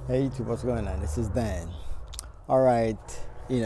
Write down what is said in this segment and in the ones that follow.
Hey YouTube, what's going on? This is Dan. Alright, we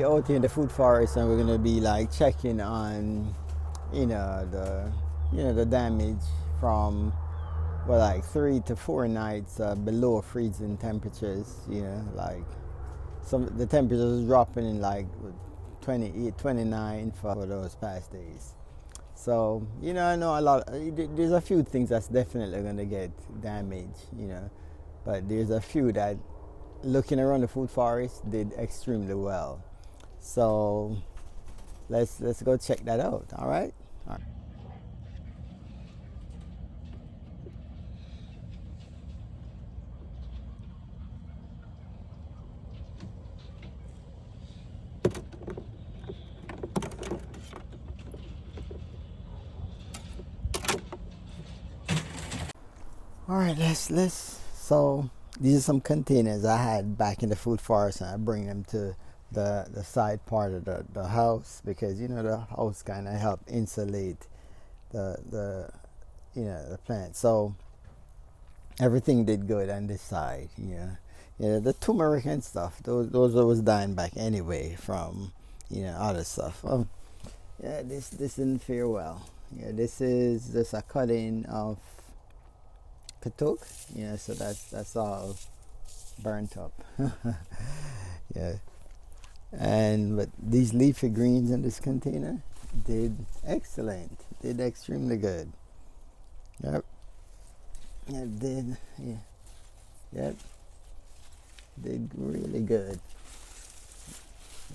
out here in the food forest and we're gonna be like checking on the damage from like 3 to 4 nights below freezing temperatures, like the temperatures dropping in like 28, 29 for those past days. So, I know there's a few things that's definitely gonna get damaged, but there's a few that looking around the food forest did extremely well. So let's go check that out. All right. All right. All right. Let's. So these are some containers I had back in the food forest, and I bring them to the side part of the house because the house kind of help insulate the the plant. So everything did good on this side. The turmeric and stuff. Those was dying back anyway from other stuff. Yeah, this didn't fare well. Yeah, this is just a cutting of katuk. Yeah, so that's all burnt up. Yeah, but these leafy greens in this container did excellent. Did extremely good. Yep. It did. Yeah. Yep. Did really good.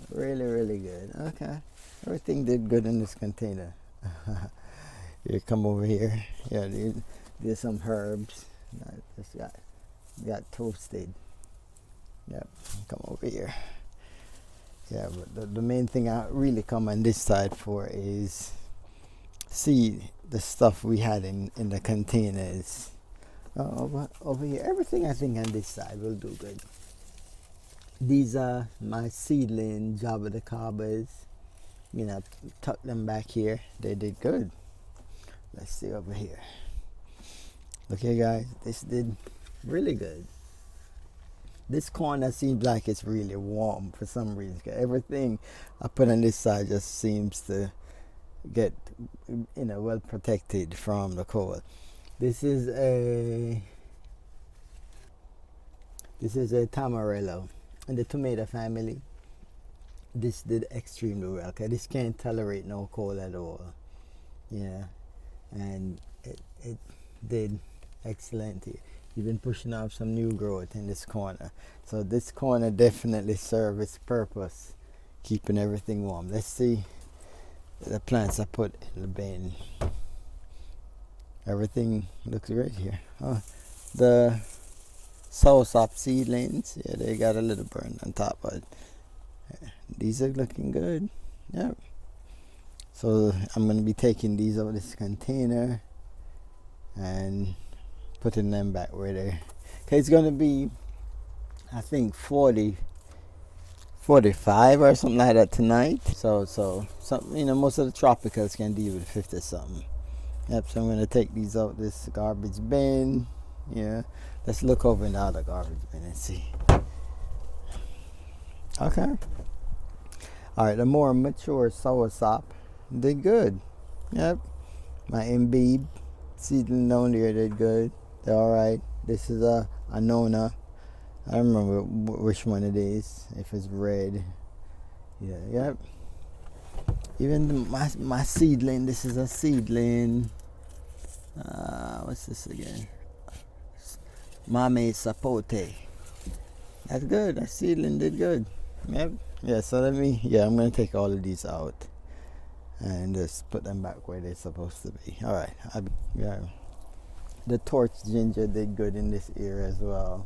Really, really good. Okay. Everything did good in this container. You come over here. Yeah, there's some herbs that just got toasted. Yep. Come over here. Yeah, but the main thing I really come on this side for is see the stuff we had in the containers. Over here, everything I think on this side will do good. These are my seedling Java the Carbers. Tuck them back here. They did good. Let's see over here. Okay, guys, this did really good. This corner seems like it's really warm for some reason. Everything I put on this side just seems to get well protected from the cold. This is a Tamarello in the tomato family. This did extremely well. Okay, this can't tolerate no cold at all. Yeah, and it did excellent. You've been pushing off some new growth in this corner, so this corner definitely serves its purpose, keeping everything warm. Let's see the plants I put in the bin. Everything looks great here. The soursop seedlings, yeah, they got a little burn on top, but these are looking good. Yep. So I'm going to be taking these out of this container and putting them back where they're. Okay, it's going to be, I think, 45 or something like that tonight. So most of the tropicals can deal with 50 something. Yep. So I'm going to take these out this garbage bin. Yeah. Let's look over in the other garbage bin and see. Okay. All right. The more mature soursop did good. Yep. My imbibe seedling down there did good. They're all right. This is a Nona. I don't remember which one it is. If it's red. Yeah. Yep. Even my seedling. This is a seedling. What's this again? Mame Sapote. That's good. That seedling did good. Yep. Yeah. So I'm gonna take all of these out and just put them back where they're supposed to be. All right. Yeah. The torch ginger did good in this area as well.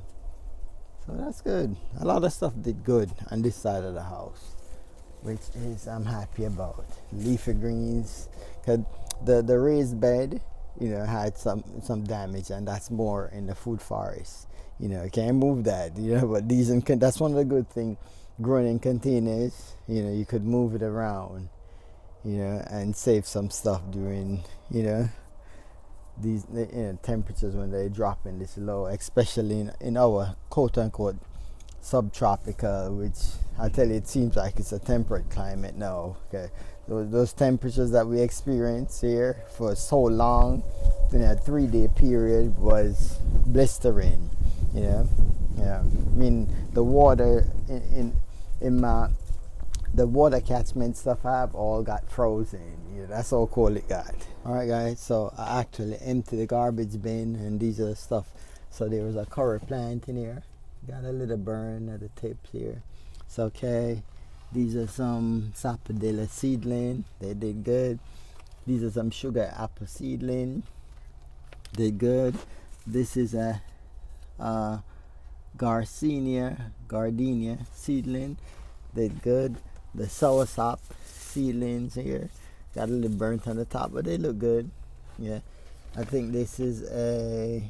So that's good. A lot of stuff did good on this side of the house, which is I'm happy about. Leafy greens, cause the raised bed, had some damage, and that's more in the food forest. You can't move that. But that's one of the good things. Growing in containers, you could move it around, and save some stuff during, these temperatures when they drop in this low, especially in our quote unquote subtropical, which I tell you, it seems like it's a temperate climate now. Okay, those temperatures that we experience here for so long in a 3-day period was blistering. Yeah. I mean, the water in my the water catchment stuff I've all got frozen. That's how cold it got. Alright guys, so I actually emptied the garbage bin, and these are the stuff. So there was a curry plant in here. Got a little burn at the tips here. It's okay. These are some sapodilla seedling. They did good. These are some sugar apple seedling. Did good. This is a gardenia seedling. Did good. The soursop seedlings here got a little burnt on the top, but they look good. Yeah, I think this is a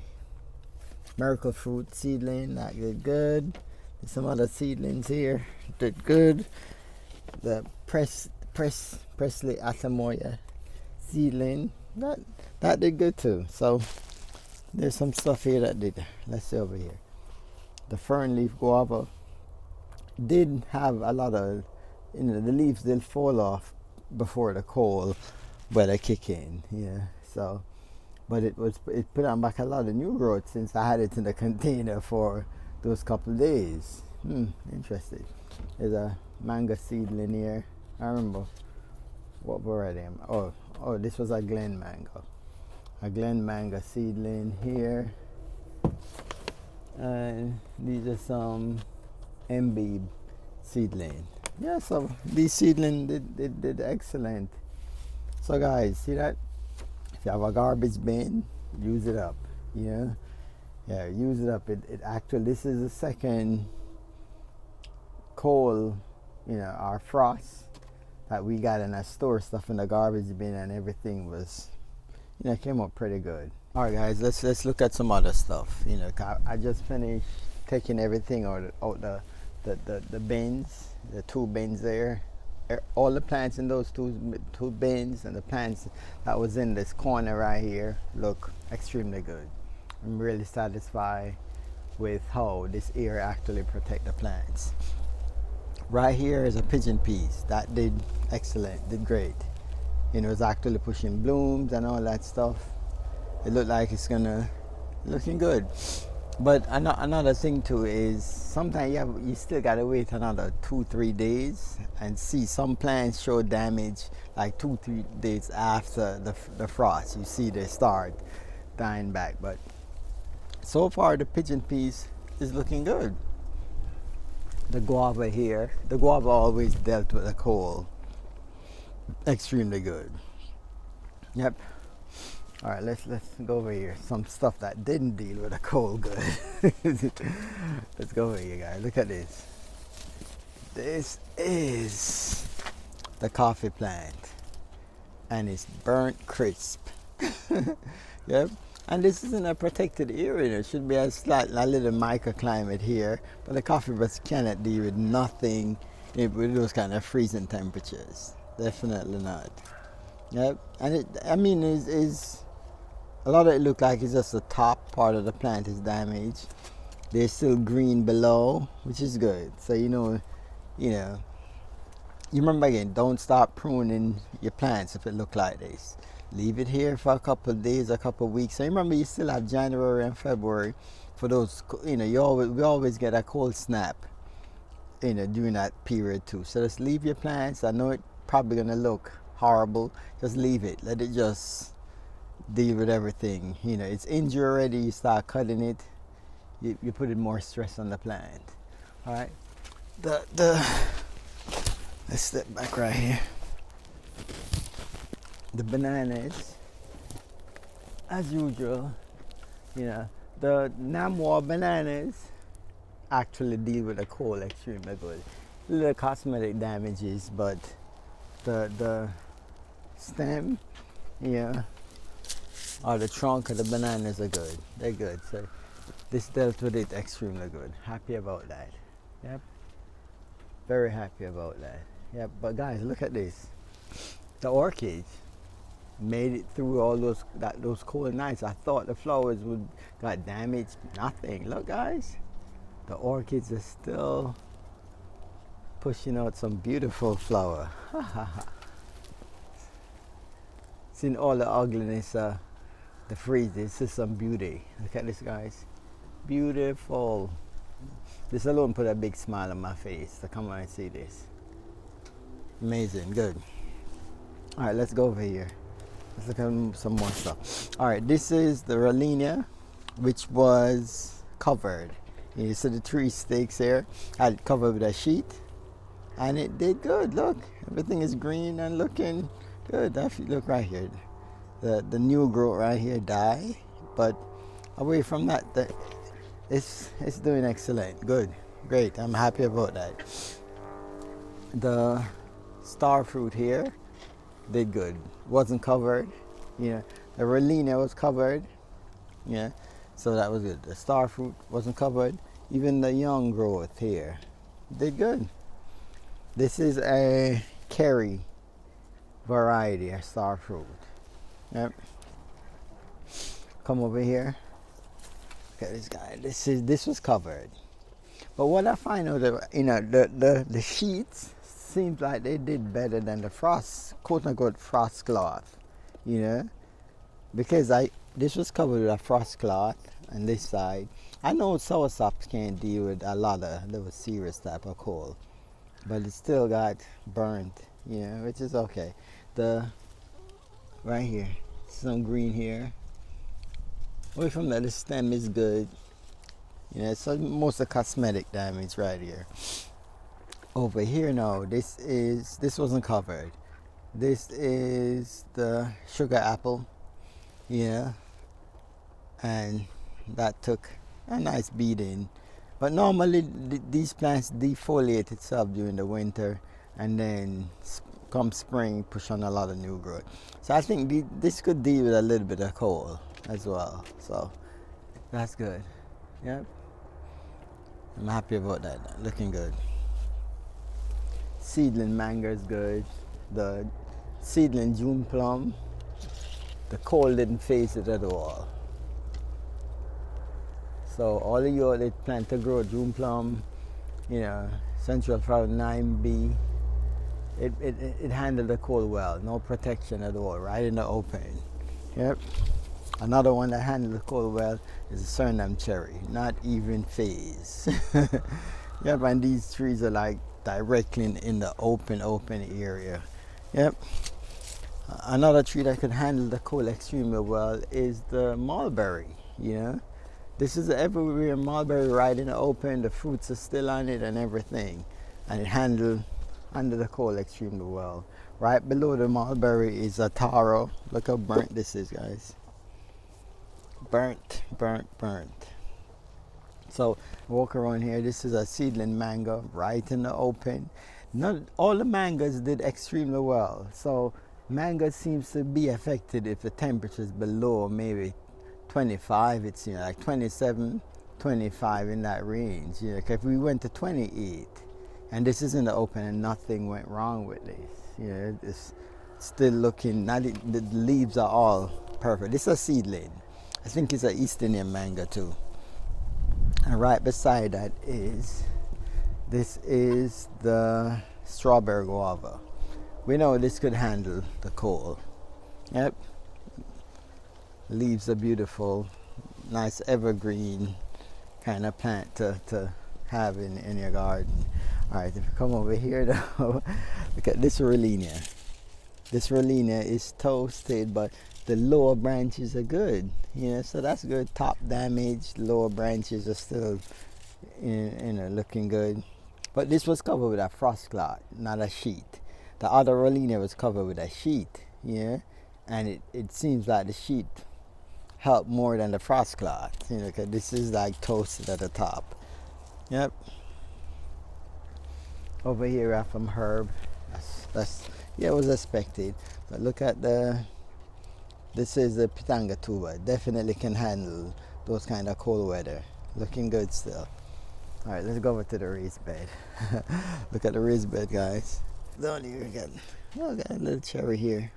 miracle fruit seedling that did good. There's some other seedlings here did good. The Presley Atamoya seedling that did good too. So there's some stuff here that did. Let's see over here. The fern leaf guava did have a lot of, the leaves did fall off before the cold weather kick in. Yeah, so but it put on back a lot of new growth since I had it in the container for those couple of days. Interesting. There's a mango seedling here. I remember what variety. Oh, this was a Glen mango. A Glen mango seedling here. And these are some Embiid seedling. Yeah, so these seedling did excellent. So guys, see that? If you have a garbage bin, use it up. Yeah, use it up. It actually, this is the second cold, our frost that we got, in our store stuff in the garbage bin, and everything was, came up pretty good. All right, guys, let's look at some other stuff. I just finished taking everything out the bins, the 2 bins there. All the plants in those two bins, and the plants that was in this corner right here look extremely good. I'm really satisfied with how this area actually protect the plants. Right here is a pigeon peas that did excellent, did great. It's actually pushing blooms and all that stuff. It looked like it's looking good. But another thing too is sometimes you still gotta wait another 2-3 days and see some plants show damage like 2-3 days after the frost. You see they start dying back. But so far the pigeon peas is looking good. The guava here, the guava always dealt with the cold extremely good. Yep. All right, let's go over here. Some stuff that didn't deal with the cold good. Let's go over here, guys. Look at this. This is the coffee plant, and it's burnt crisp. Yep. And this is in a protected area. There should be a little microclimate here, but the coffee buds cannot deal with nothing with those kind of freezing temperatures. Definitely not. Yep. And is a lot of it look like it's just the top part of the plant is damaged. There's still green below, which is good. So you remember again, don't start pruning your plants if it look like this. Leave it here for a couple of days, a couple of weeks. So remember, you still have January and February for those. We always get a cold snap. During that period too. So just leave your plants. I know it's probably gonna look horrible. Just leave it. Let it just deal with everything. It's injured already. You start cutting it. You put in more stress on the plant. All right. Let's step back right here. The bananas, as usual, the Namwa bananas actually deal with the cold extremely good. Little cosmetic damages, but the stem, or the trunk of the bananas are good. They're good. So this dealt with it extremely good. Happy about that. Yep. Very happy about that. Yep. But guys, look at this. The orchids. made it through all those cold nights. I thought the flowers would got damaged. Nothing. Look, guys, the orchids are still pushing out some beautiful flower. Seen all the ugliness, the freeze. This is some beauty. Look at this, guys. Beautiful. This alone put a big smile on my face to come on and see this. Amazing. Good. All right, let's go over here. Let's look at some more stuff. All right, this is the Rolenia, which was covered. You see the 3 stakes here. I had it covered with a sheet, and it did good. Look, everything is green and looking good. Look right here. The new growth right here died, but away from that, it's doing excellent. Good, great. I'm happy about that. The star fruit here did good. Wasn't covered. The Rolenia was covered. Yeah, so that was good. The star fruit wasn't covered. Even the young growth here did good. This is a Kerry variety, a star fruit. Yep. Come over here. Look at this guy. This was covered. But what I find out, the sheets seems like they did better than the frost, quote unquote, frost cloth. Because this was covered with a frost cloth on this side. I know sourshops can't deal with a lot of those serious type of cold, but it still got burnt, which is okay. Right here, some green here. Away from that, the stem is good. So most of the cosmetic damage right here. Over here now, this wasn't covered. This is the sugar apple. And that took a nice beating. But normally these plants defoliate itself during the winter, and then come spring push on a lot of new growth. So I think this could deal with a little bit of cold as well. So that's good. Yep. I'm happy about that. Looking good. Seedling mango is good. The seedling June plum, the cold didn't phase it at all. So all of you that plan to grow June plum, Central Flower 9B, it handled the cold well. No protection at all, right in the open. Yep. Another one that handled the cold well is the Suriname cherry, not even phase. Yep, and these trees are like directly in the open area. Yep. Another tree that could handle the cold extremely well is the mulberry. This is everywhere mulberry right in the open. The fruits are still on it and everything, and it handled under the cold extremely well. Right below the mulberry is a taro. Look how burnt this is, guys. Burnt. So walk around here. This is a seedling mango right in the open. Not all the mangoes did extremely well. So mango seems to be affected if the temperature is below maybe 25. It's like 27, 25 in that range. If we went to 28, and this is in the open and nothing went wrong with this. It's still looking. The leaves are all perfect. This is a seedling. I think it's an East Indian mango too. And right beside that this is the strawberry guava. We know this could handle the cold. Yep. Leaves are beautiful, nice evergreen kind of plant to have in your garden. All right, if you come over here though, look at this Rolenia. This Rolenia is toasted, but the lower branches are good. So that's good. Top damaged, lower branches are still, looking good. But this was covered with a frost cloth, not a sheet. The other Rolenia was covered with a sheet, and it seems like the sheet helped more than the frost cloth, because this is like toasted at the top. Yep. Over here, I have from herb. It was expected. But look at this is the pitanga tuba. Definitely can handle those kind of cold weather. Looking good still. All right, let's go over to the raised bed. Look at the raised bed, guys. Down here, got a little cherry here.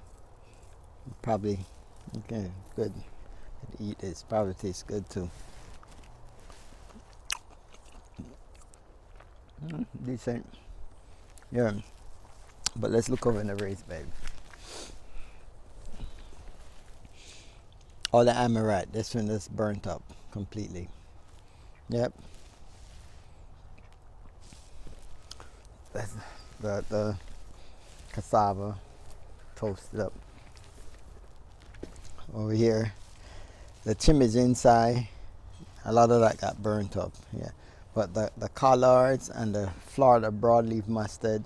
Probably, okay, good. Eat this. Probably tastes good too. Decent. Yeah. But let's look over in the race bed. All the amaranth, this one is burnt up completely. Yep. That's the cassava toasted up. Over here, the chimichurri inside, a lot of that got burnt up. Yeah. But the collards and the Florida broadleaf mustard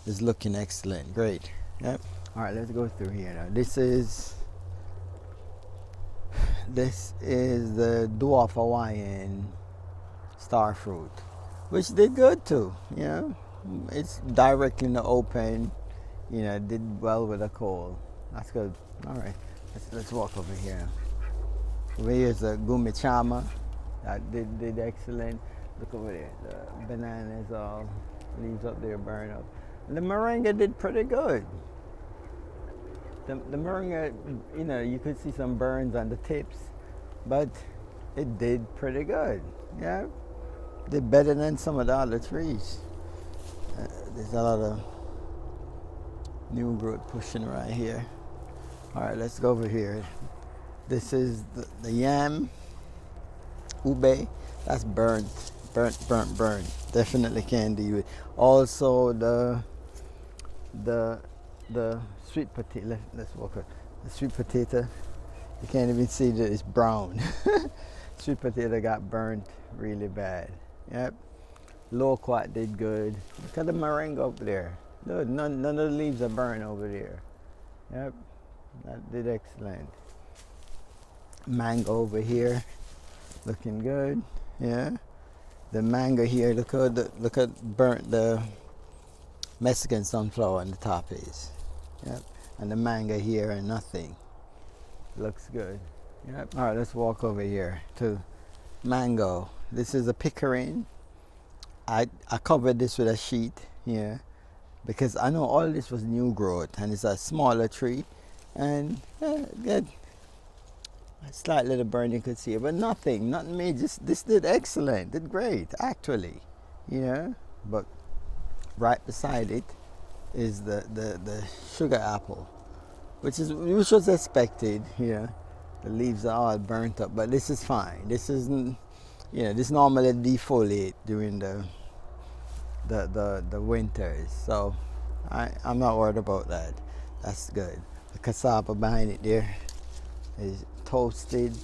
is looking excellent. Great. Yep. All right, let's go through here now. This is the dwarf Hawaiian star fruit, which did good too. You know, it's directly in the open. You know, did well with the coal. That's good. All right, let's walk over here. Over here is the gumichama. That did excellent. Look over there. The bananas all leaves up there burn up. And the moringa did pretty good. The moringa, you know, you could see some burns on the tips, but it did pretty good. Yeah, did better than some of the other trees. There's a lot of new growth pushing right here. All right, let's go over here. This is the yam, ube. That's burnt. Definitely can't deal with. Also the sweet potato. Let's walk up. The sweet potato. You can't even see that it's brown. Sweet potato got burnt really bad. Yep. Loquat did good. Look at the moringa up there. Look, none of the leaves are burnt over there. Yep. That did excellent. Mango over here, looking good. Yeah. The mango here. Look at burnt the Mexican sunflower on the top is. Yep. And the mango here and nothing. Looks good. Yep. All right, let's walk over here to mango. This is a pickering. I covered this with a sheet here because I know all this was new growth and it's a smaller tree and good. A slight little burn you could see it, but nothing major. This did excellent, did great actually. Yeah. But right beside it is the sugar apple, which was expected. Yeah, the leaves are all burnt up, but this is fine. This isn't, you know, this normally defoliate during the winters, so I'm not worried about that. That's good. The cassava behind it there is toasted.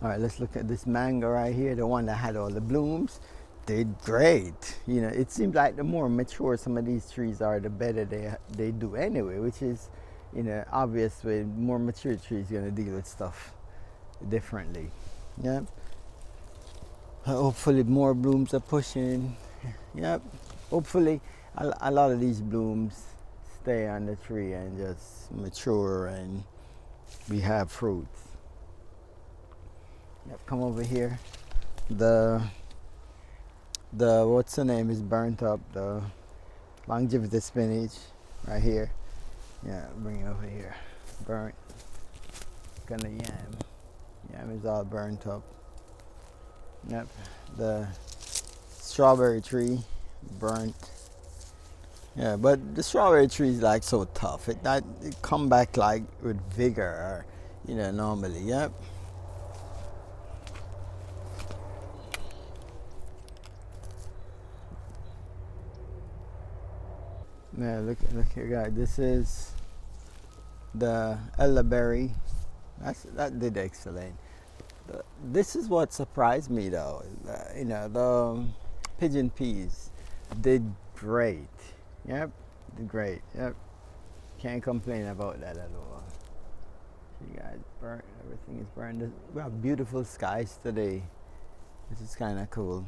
All right, let's look at this mango right here, the one that had all the blooms. Did great. You know, it seems like the more mature some of these trees are, the better they do anyway, which is, you know, obvious. With more mature trees, you're gonna deal with stuff differently. Yep. Hopefully more blooms are pushing. Yep. Hopefully a lot of these blooms stay on the tree and just mature and we have fruits. Yep. Come over here. The what's the name is burnt up. The longevity spinach right here. Yeah, bring it over here. Burnt. Gonna yam. Yam is all burnt up. Yep. The strawberry tree burnt. Yeah, but the strawberry tree is like so tough. It come back like with vigor, you know, normally. Yep. Yeah, look here, guys. This is the elderberry. That did excellent. This is what surprised me, though. You know, the pigeon peas did great. Yep, did great. Yep, can't complain about that at all. You guys burnt. Everything is burned. We have beautiful skies today, which is kind of cool.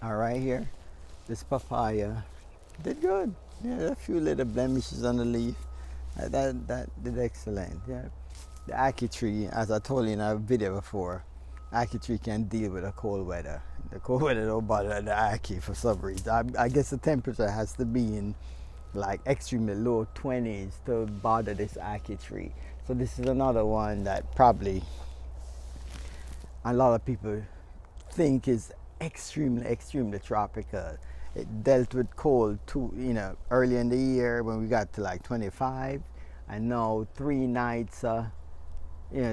All right, here, this papaya did good. Yeah, a few little blemishes on the leaf. That did excellent. Yeah. The ackee tree, as I told you in our video before, ackee tree can deal with the cold weather. The cold weather don't bother the ackee for some reason. I guess the temperature has to be in like extremely low 20s to bother this ackee tree. So this is another one that probably a lot of people think is extremely tropical. It dealt with cold too, early in the year when we got to like 25, and now 3 nights,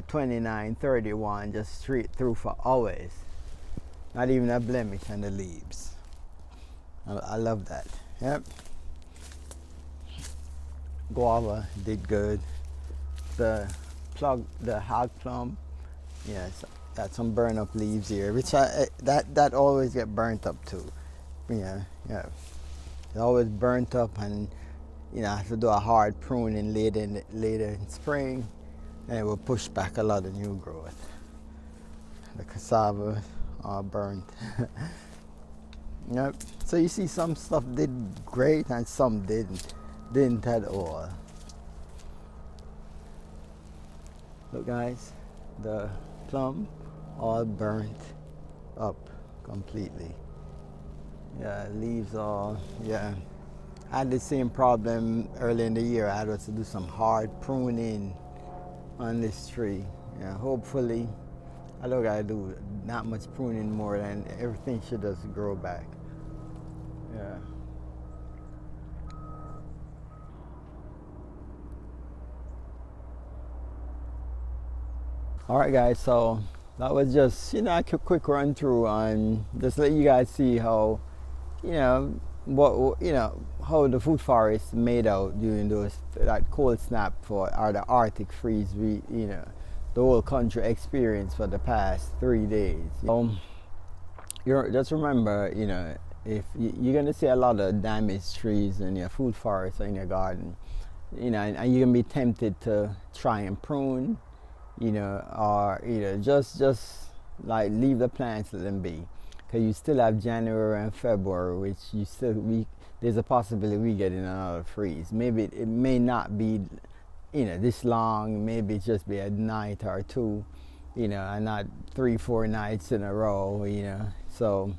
29, 31, just straight through for hours. Not even a blemish on the leaves. I love that. Yep. Guava did good. The hog plum, yes, got some burn up leaves here, which that always get burnt up too. Yeah. It's always burnt up, and I have to do a hard pruning later in spring, and it will push back a lot of new growth. The cassava are burnt. Yep. So you see, some stuff did great and some didn't at all. Look guys, the plum all burnt up completely. Yeah, leaves all, yeah. I had the same problem early in the year. I had to do some hard pruning on this tree. Yeah, hopefully, I don't gotta do not much pruning more, than everything should just grow back. Yeah. All right, guys. So that was just a quick run through on just let you guys see how how the food forest made out during that cold snap or the Arctic freeze the whole country experienced for the past 3 days. Just remember, if you're gonna see a lot of damaged trees in your food forest or in your garden, and you're gonna be tempted to try and prune, or just like leave the plants, let them be, because you still have January and February, which there's a possibility we get in another freeze. Maybe it may not be this long, maybe just be a night or two, and not 3-4 nights in a row, so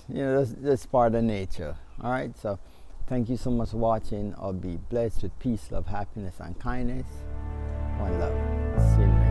that's part of nature. All right, so thank you so much for watching. I'll be blessed with peace, love, happiness, and kindness. One love. See you next time.